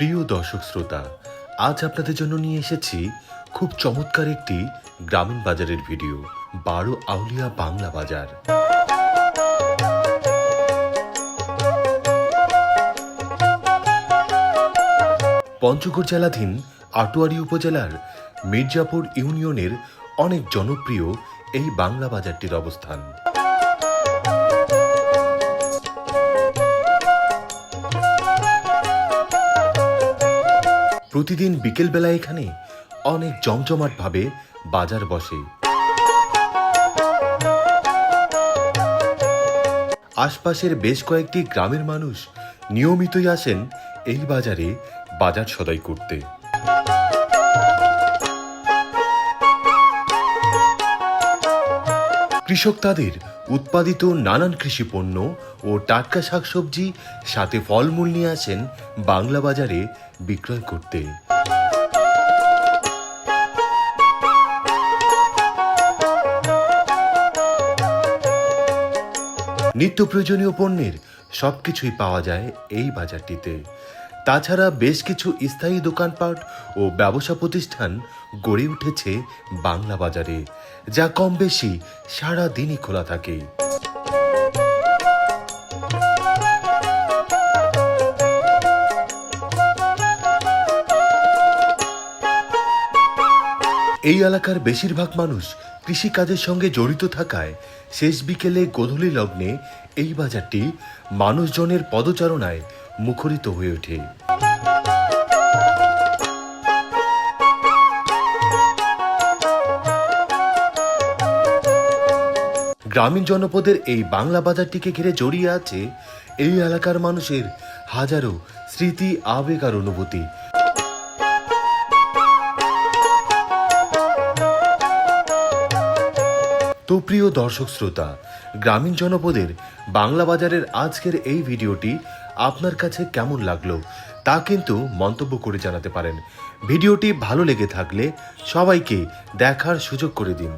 প্রিয় দর্শক শ্রোতা, আজ আপনাদের জন্য নিয়ে এসেছি খুব চমৎকার একটি গ্রামীণ বাজারের ভিডিও। ১২ আউলিয়া বাংলা বাজার। পঞ্চগড় জেলাধীন আটোয়ারী উপজেলার মির্জাপুর ইউনিয়নের অনেক জনপ্রিয় এই বাংলা বাজারটির অবস্থান। প্রতিদিন বিকেলবেলা এখানে অনেক জমজমাট ভাবে বাজার বসে। আশপাশের বেশ কয়েকটি গ্রামের মানুষ নিয়মিতই আসেন এই বাজারে বাজার সদাই করতে। কৃষক তাদের উৎপাদিত নানান কৃষি পণ্য ও টাটকা শাকসবজি সাথে ফলমূল নিয়ে আসেন বাংলা বাজারে বিক্রয় করতে। নিত্য প্রয়োজনীয় পণ্যের সবকিছুই পাওয়া যায় এই বাজারটিতে। তাছাড়া বেশ কিছু স্থায়ী দোকানপাট ও ব্যবসা প্রতিষ্ঠান গড়ে উঠেছে বাংলা বাজারে, যা কম বেশি সারা দিনই খোলা থাকে। এই এলাকার বেশিরভাগ মানুষ কৃষিকাজের সঙ্গে জড়িত থাকায় শেষ বিকেলে গোধূলি লগ্নে এই বাজারটি মানুষজনের পদচারণায় মুখরিত হয়ে ওঠে। গ্রামীণ জনপদের এই বাংলা বাজারটিকে ঘিরে জড়িয়ে আছে এই এলাকার মানুষের হাজারো স্মৃতি, আবেগ আর অনুভূতি। তো প্রিয় দর্শক শ্রোতা, গ্রামীণ জনপদের বাংলা বাজারের আজকের এই ভিডিওটি আপনার কাছে কেমন লাগলো তা কিন্তু মন্তব্য করে জানাতে পারেন। ভিডিওটি ভালো লেগে থাকলে সবাইকে দেখার সুযোগ করে দিন।